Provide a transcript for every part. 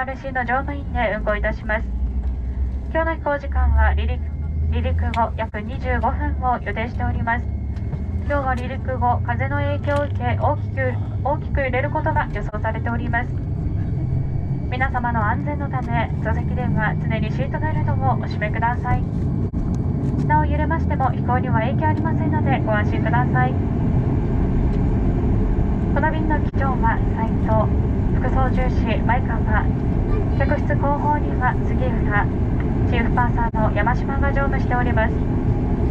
RC の乗務員で運行いたします。今日の飛行時間は離陸後約25分を予定しております。今日は離陸後、風の影響を受け大きく揺れることが予想されております。皆様の安全のため、座席では常にシートベルトをお締めください。なお揺れましても飛行には影響ありませんのでご安心ください。この便の機長は斉藤、副操縦士前川、客室後方には杉浦、チーフパーサーの山島が乗務しております。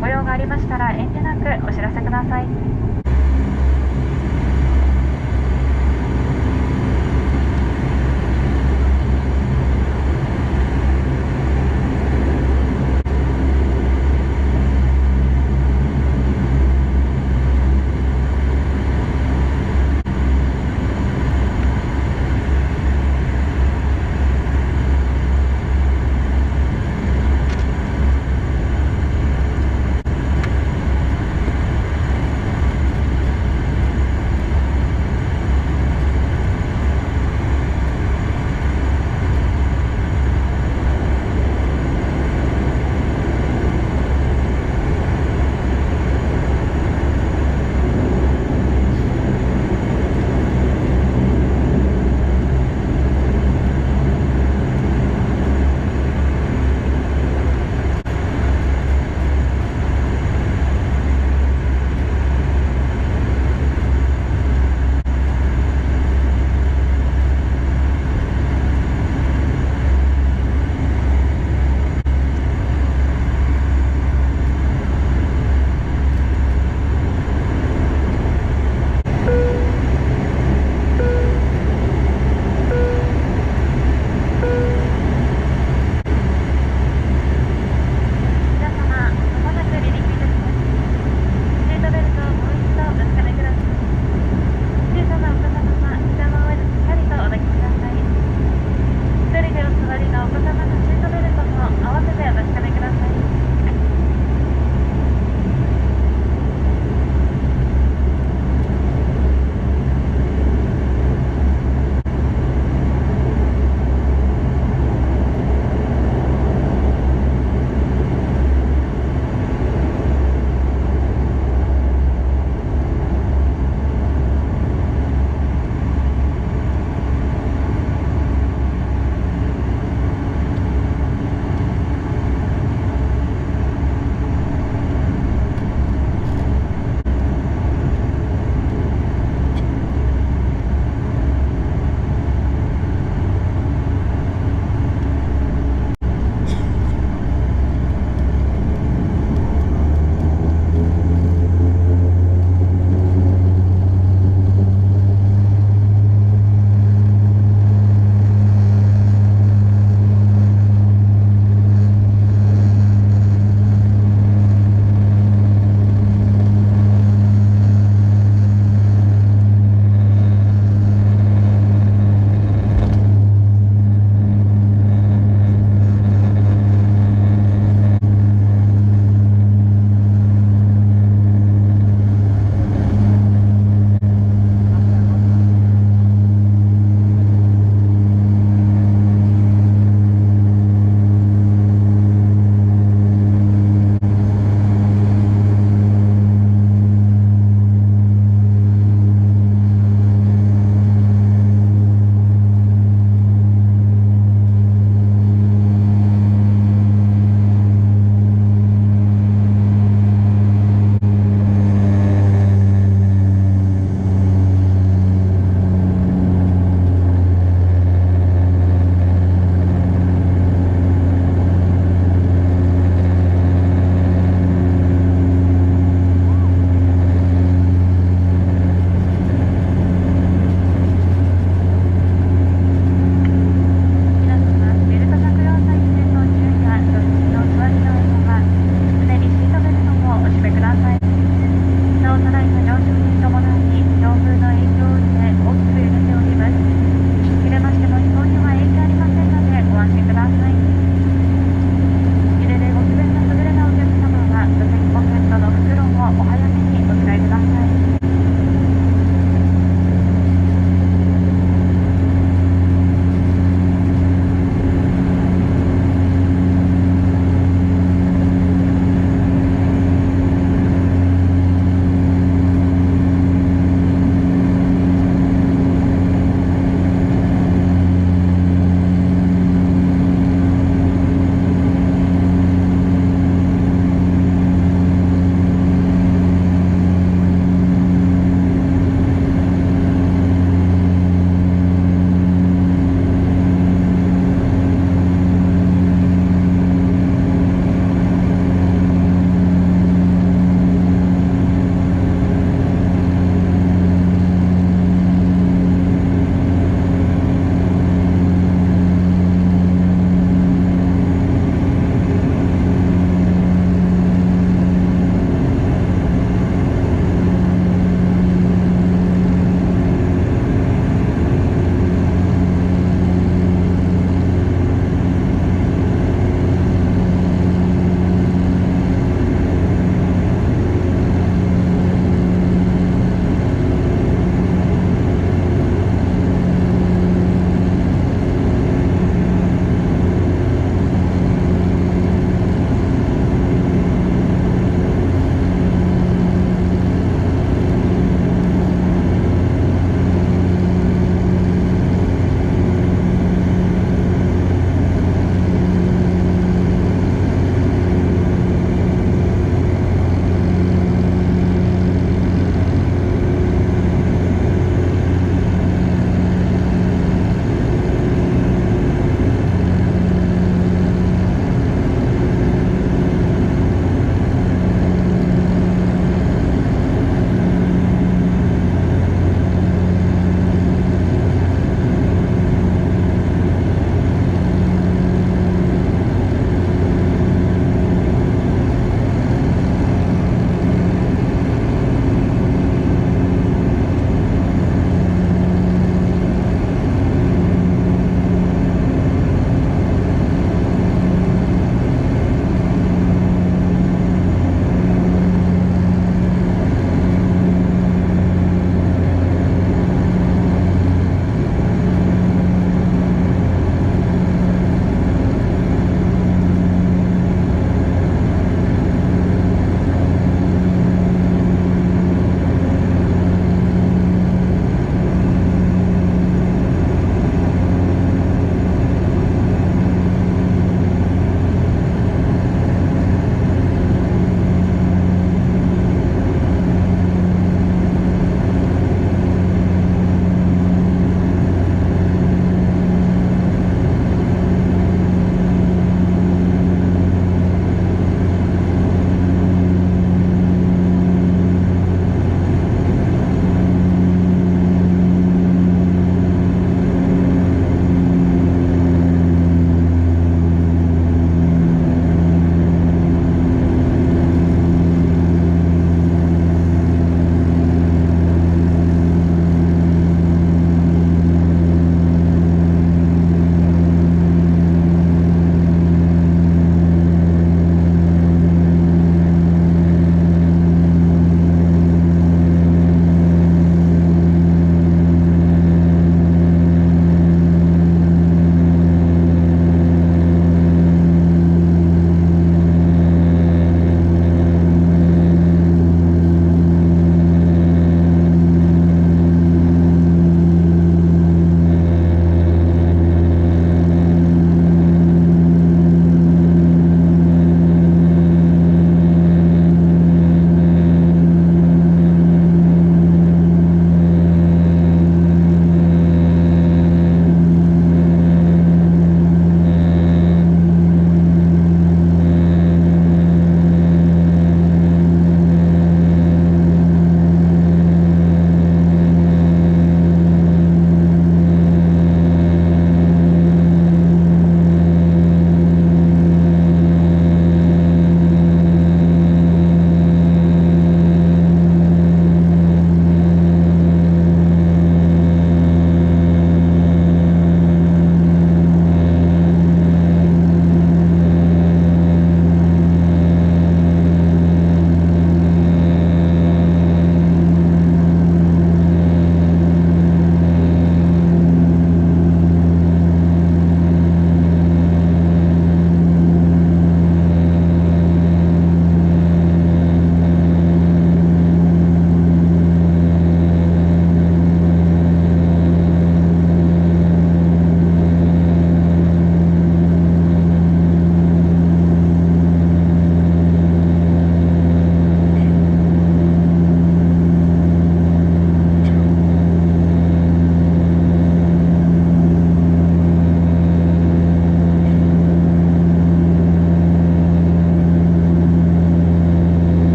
ご用がありましたら遠慮なくお知らせください。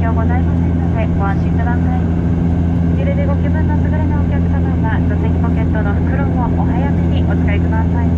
用ございませんのでご安心ください。揺れでご気分の優れなお客様は座席ポケットの袋をお早めにお使いください。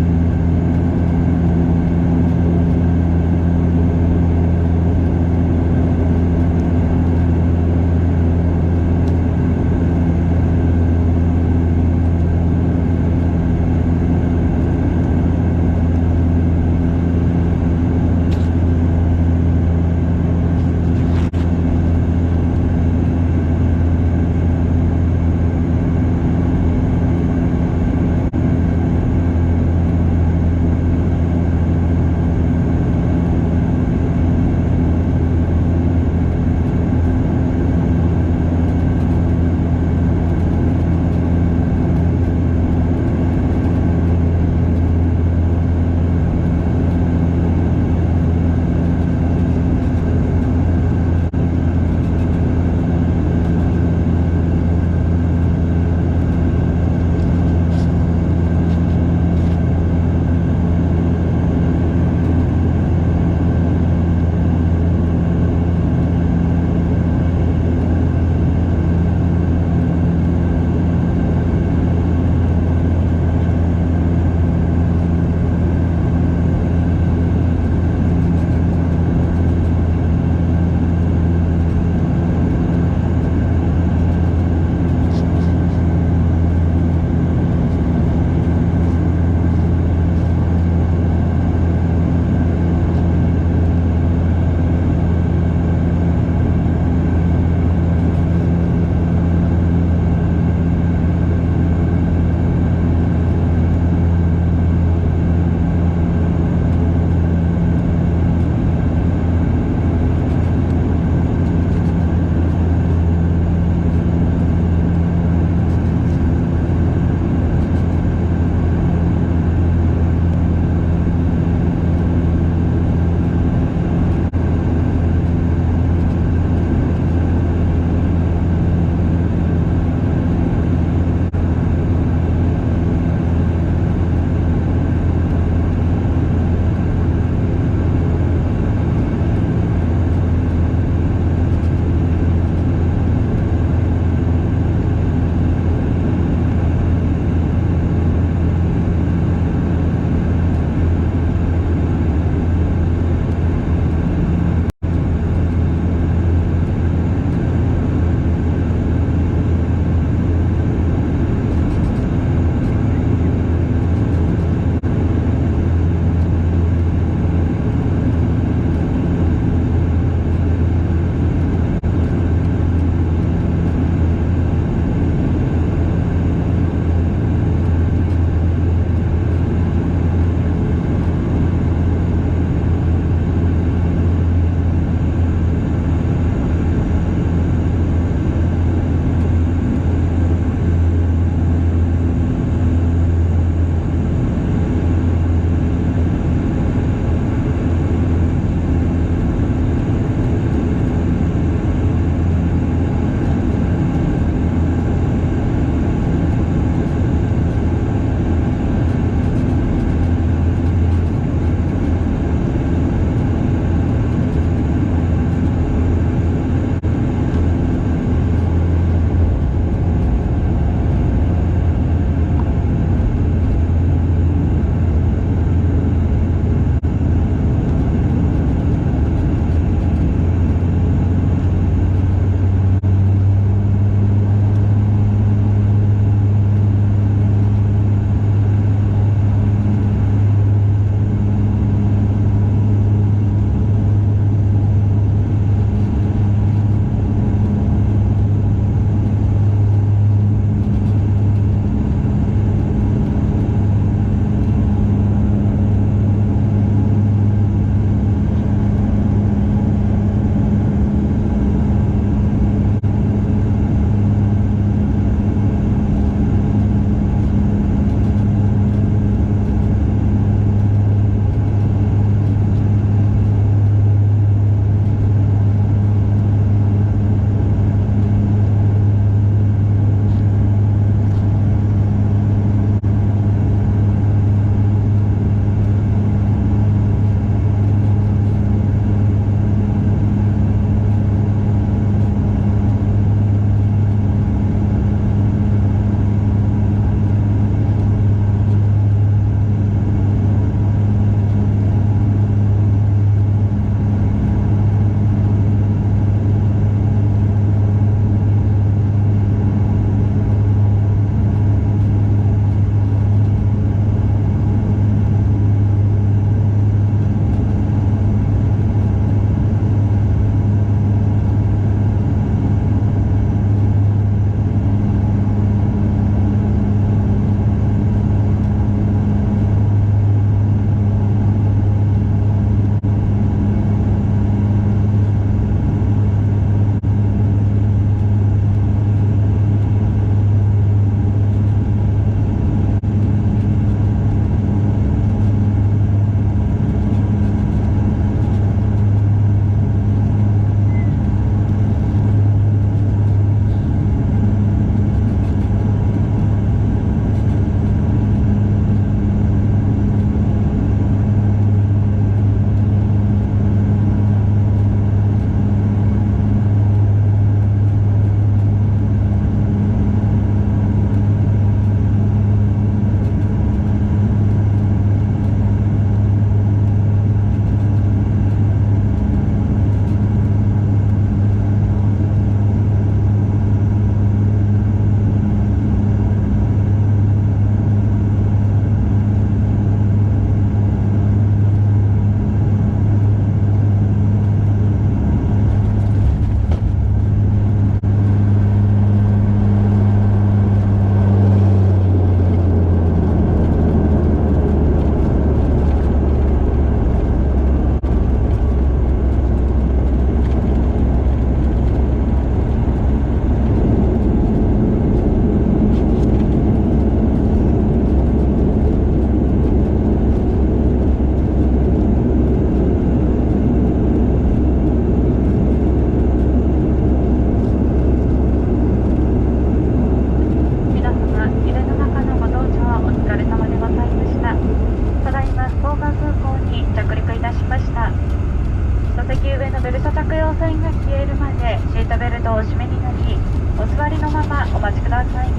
右上のベルト着用サインが消えるまでシートベルトをお締めになり、お座りのままお待ちください。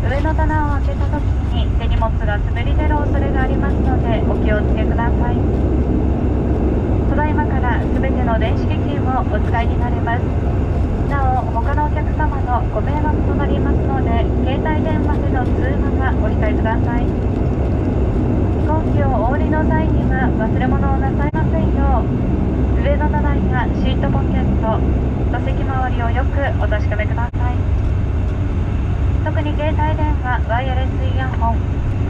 上の棚を開けた時に手荷物が滑り出る恐れがありますのでお気をつけください。ただいまからすべての電子機器をお使いになれます。なお、他のお客様のご迷惑となりますので、携帯電話での通話はお控えください。飛行機をお降りの際には忘れ物をなさいませんよう、上の棚やシートポケット、座席周りをよくお確かめください。特に携帯電話、ワイヤレスイヤホン、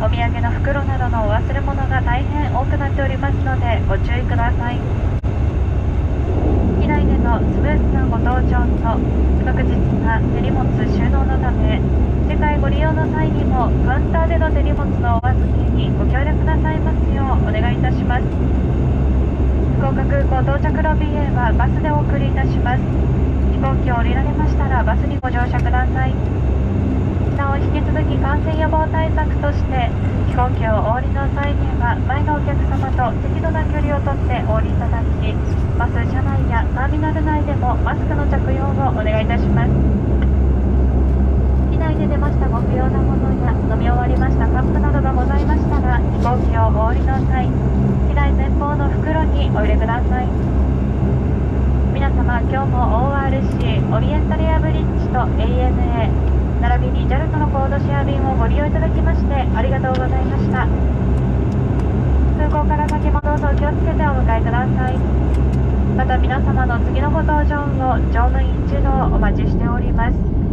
お土産の袋などのお忘れ物が大変多くなっておりますのでご注意ください。機内でのスムーズなご搭乗と不確実な手荷物収納のため、次回ご利用の際にもカウンターでの手荷物のお預けにご協力くださいますようお願いいたします。福岡空港到着ロビーへはバスでお送りいたします。飛行機を降りられましたらバスにご乗車ください。なお、引き続き感染予防対策として飛行機をお降りの際には前のお客様と適度な距離をとってお降りいただき、バス車内やターミナル内でもマスクの着用をお願いいたします。機内で出ましたご不要なものや飲み終わりましたカップなどがございましたら、飛行機をお降りの際、機内前方の袋にお入れください。皆様、今日も ORC オリエンタリアブリッジと ANA並びに JAL とのコードシェア便をご利用いただきましてありがとうございました。空港から先もどうぞ気をつけてお迎えください。また皆様の次のご搭乗を乗務員一同お待ちしております。